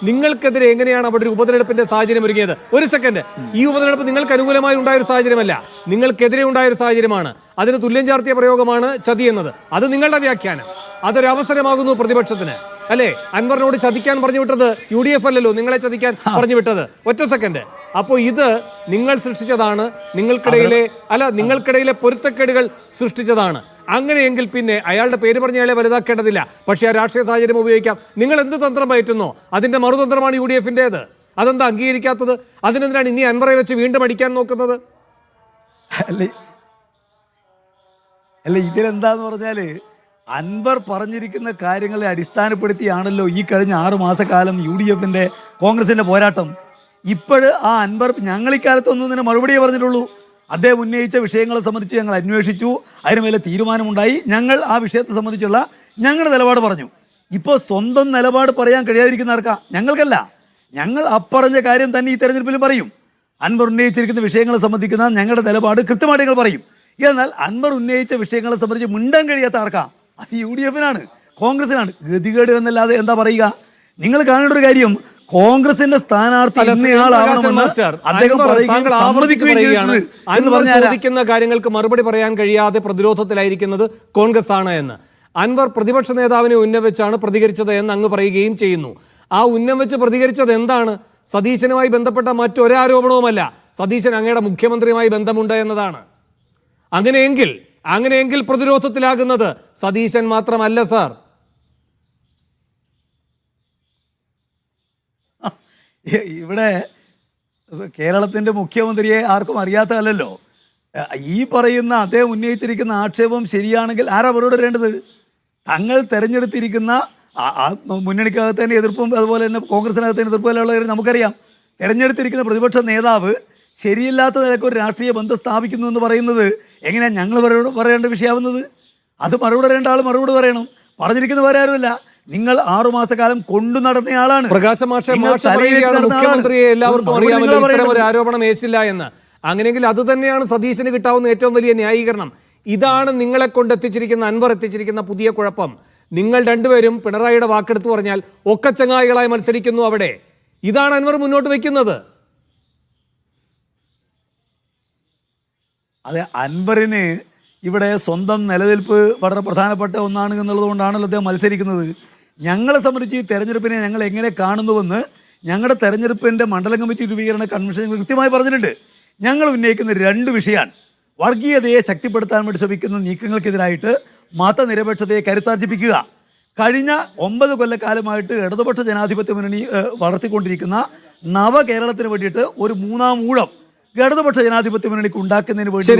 നിങ്ങൾക്കെതിരെ എങ്ങനെയാണ് അവിടെ ഒരു ഉപതെരഞ്ഞെടുപ്പിന്റെ സാഹചര്യം ഒരുങ്ങിയത്? ഒരു സെക്കൻഡ്, ഈ ഉപതെരഞ്ഞെടുപ്പ് നിങ്ങൾക്ക് അനുകൂലമായി ഉണ്ടായൊരു സാഹചര്യമല്ല, നിങ്ങൾക്കെതിരെ ഉണ്ടായൊരു സാഹചര്യമാണ്. അതിന് തുല്യം ചാർത്തിയ പ്രയോഗമാണ് ചതി എന്നത്. അത് നിങ്ങളുടെ വ്യാഖ്യാനം. അതൊരു അവസരമാകുന്നു പ്രതിപക്ഷത്തിന്, അല്ലേ? അൻവറിനോട് ചതിക്കാൻ പറഞ്ഞു വിട്ടത് UDF അല്ലല്ലോ, നിങ്ങളെ ചതിക്കാൻ പറഞ്ഞു വിട്ടത്. ഒറ്റ സെക്കൻഡ്. അപ്പോൾ ഇത് നിങ്ങൾ സൃഷ്ടിച്ചതാണ്, നിങ്ങൾക്കിടയിലെ പൊരുത്തക്കേടുകൾ സൃഷ്ടിച്ചതാണ്. അങ്ങനെയെങ്കിൽ പിന്നെ അയാളുടെ പേര് പറഞ്ഞ അയാളെ വലുതാക്കേണ്ടതില്ല, പക്ഷേ ആ രാഷ്ട്രീയ സാഹചര്യം ഉപയോഗിക്കാം. നിങ്ങൾ എന്ത് തന്ത്രം പയറ്റുന്നോ അതിന്റെ മറുതന്ത്രമാണ് UDFന്റേത്. അതെന്താ അംഗീകരിക്കാത്തത്? അതിനെന്തിനാണ് ഇനി അൻവറെ വെച്ച് വീണ്ടും അടിക്കാൻ നോക്കുന്നത്? അല്ല, ഇതിലെന്താന്ന് പറഞ്ഞാല് അൻവർ പറഞ്ഞിരിക്കുന്ന കാര്യങ്ങളെ അടിസ്ഥാനപ്പെടുത്തിയാണല്ലോ ഈ കഴിഞ്ഞ 6 മാസക്കാലം UDFന്റെ കോൺഗ്രസിന്റെ പോരാട്ടം. ഇപ്പോഴ് ആ അൻവർ ഞങ്ങൾ ഇക്കാലത്തൊന്നും തന്നെ മറുപടിയേ പറഞ്ഞിട്ടുള്ളൂ. അദ്ദേഹം ഉന്നയിച്ച വിഷയങ്ങളെ സംബന്ധിച്ച് ഞങ്ങൾ അന്വേഷിച്ചു, അതിനുമേലെ തീരുമാനമുണ്ടായി, ഞങ്ങൾ ആ വിഷയത്തെ സംബന്ധിച്ചുള്ള ഞങ്ങളുടെ നിലപാട് പറഞ്ഞു. ഇപ്പോൾ സ്വന്തം നിലപാട് പറയാൻ കഴിയാതിരിക്കുന്ന ആർക്കാ? ഞങ്ങൾക്കല്ല. ഞങ്ങൾ അപ്പറഞ്ഞ കാര്യം തന്നെ ഈ തെരഞ്ഞെടുപ്പിലും പറയും. അൻവർ ഉന്നയിച്ചിരിക്കുന്ന വിഷയങ്ങളെ സംബന്ധിക്കുന്ന ഞങ്ങളുടെ നിലപാട് കൃത്യമായിട്ട് ഞങ്ങൾ പറയും. എന്നാൽ അൻവർ ഉന്നയിച്ച വിഷയങ്ങളെ സംബന്ധിച്ച് മിണ്ടാൻ കഴിയാത്ത ആർക്കാ? അത് UDFനാണ്, കോൺഗ്രസിനാണ്. ഗതികേട് എന്നല്ലാതെ എന്താ പറയുക? നിങ്ങൾ കാണേണ്ട ഒരു കാര്യം, കോൺഗ്രസിന്റെ സ്ഥാനാർത്ഥി ചോദിക്കുന്ന കാര്യങ്ങൾക്ക് മറുപടി പറയാൻ കഴിയാതെ പ്രതിരോധത്തിലായിരിക്കുന്നത് കോൺഗ്രസ് ആണ് എന്ന്. അൻവർ പ്രതിപക്ഷ നേതാവിനെ ഉന്നയിച്ചാണ് പ്രതികരിച്ചത് എന്ന് അങ്ങ് പറയുകയും ചെയ്യുന്നു. ആ ഉന്നയിച്ച് പ്രതികരിച്ചത് എന്താണ്? സതീശനുമായി ബന്ധപ്പെട്ട മറ്റൊരാരോപണവുമല്ല, സതീശൻ അങ്ങയുടെ മുഖ്യമന്ത്രിയുമായി ബന്ധമുണ്ട് എന്നതാണ്. അങ്ങനെയെങ്കിൽ പ്രതിരോധത്തിലാകുന്നത് സതീശൻ മാത്രമല്ല സാർ. ഇവിടെ കേരളത്തിൻ്റെ മുഖ്യമന്ത്രിയെ ആർക്കും അറിയാത്തതല്ലോ. ഈ പറയുന്ന അദ്ദേഹം ഉന്നയിച്ചിരിക്കുന്ന ആക്ഷേപം ശരിയാണെങ്കിൽ ആരാ മറുപടി പറയേണ്ടത്? തങ്ങൾ തിരഞ്ഞെടുത്തിരിക്കുന്ന മുന്നണിക്കകത്ത് തന്നെ എതിർപ്പും അതുപോലെ തന്നെ കോൺഗ്രസിനകത്ത് തന്നെ എതിർപ്പും ഉള്ളവർ നമുക്കറിയാം. തിരഞ്ഞെടുത്തിരിക്കുന്ന പ്രതിപക്ഷ നേതാവ് ശരിയില്ലാത്ത നിലയ്ക്ക് ഒരു രാഷ്ട്രീയ ബന്ധം സ്ഥാപിക്കുന്നു എന്ന് പറയുന്നത് എങ്ങനെയാണ് ഞങ്ങൾ പറയേണ്ട വിഷയമാവുന്നത്? അത് മറുപടി പറയേണ്ട ആൾ മറുപടി പറയണം. പറഞ്ഞിരിക്കുന്ന വേറെ ആരുമല്ല, നിങ്ങൾ 6 മാസക്കാലം കൊണ്ടു നടന്നയാളാണ്. മുഖ്യമന്ത്രിയെ എല്ലാവർക്കും അറിയാമല്ലോ ഇത്തരം ഒരു ആരോപണം ഏശില്ല എന്ന്. അങ്ങനെയെങ്കിൽ അത് തന്നെയാണ് സതീശന് കിട്ടാവുന്ന ഏറ്റവും വലിയ ന്യായീകരണം. ഇതാണ് നിങ്ങളെ കൊണ്ട് എത്തിച്ചിരിക്കുന്ന, അൻവർ എത്തിച്ചിരിക്കുന്ന പുതിയ കുഴപ്പം. നിങ്ങൾ രണ്ടുപേരും പിണറായിയുടെ വാക്കെടുത്ത് പറഞ്ഞാൽ ഒക്കെ ചങ്ങായികളായി മത്സരിക്കുന്നു അവിടെ. ഇതാണ് അൻവർ മുന്നോട്ട് വയ്ക്കുന്നത്. അതെ, അൻവറിന് ഇവിടെ സ്വന്തം നിലനിൽപ്പ് വളരെ പ്രധാനപ്പെട്ട ഒന്നാണ് എന്നുള്ളത് കൊണ്ടാണല്ലോ അദ്ദേഹം മത്സരിക്കുന്നത്. ഞങ്ങളെ സംബന്ധിച്ച് ഈ തെരഞ്ഞെടുപ്പിനെ ഞങ്ങൾ എങ്ങനെ കാണുന്നുവെന്ന് ഞങ്ങളുടെ തെരഞ്ഞെടുപ്പിൻ്റെ മണ്ഡലം കമ്മിറ്റി രൂപീകരണ കൺവെൻഷൻ കൃത്യമായി പറഞ്ഞിട്ടുണ്ട്. ഞങ്ങൾ ഉന്നയിക്കുന്ന 2 വിഷയമാണ്. വർഗീയതയെ ശക്തിപ്പെടുത്താൻ വേണ്ടി ശ്രമിക്കുന്ന നീക്കങ്ങൾക്കെതിരായിട്ട് മതനിരപേക്ഷതയെ കരുത്താർജിപ്പിക്കുക. കഴിഞ്ഞ 9 കൊല്ലക്കാലമായിട്ട് ഇടതുപക്ഷ ജനാധിപത്യ മുന്നണി വളർത്തിക്കൊണ്ടിരിക്കുന്ന നവകേരളത്തിന് വേണ്ടിയിട്ട് ഒരു 3-ാം ഊഴം ഇടതുപക്ഷ ജനാധിപത്യ മുന്നണിക്ക് ഉണ്ടാക്കുന്നതിന് വേണ്ടി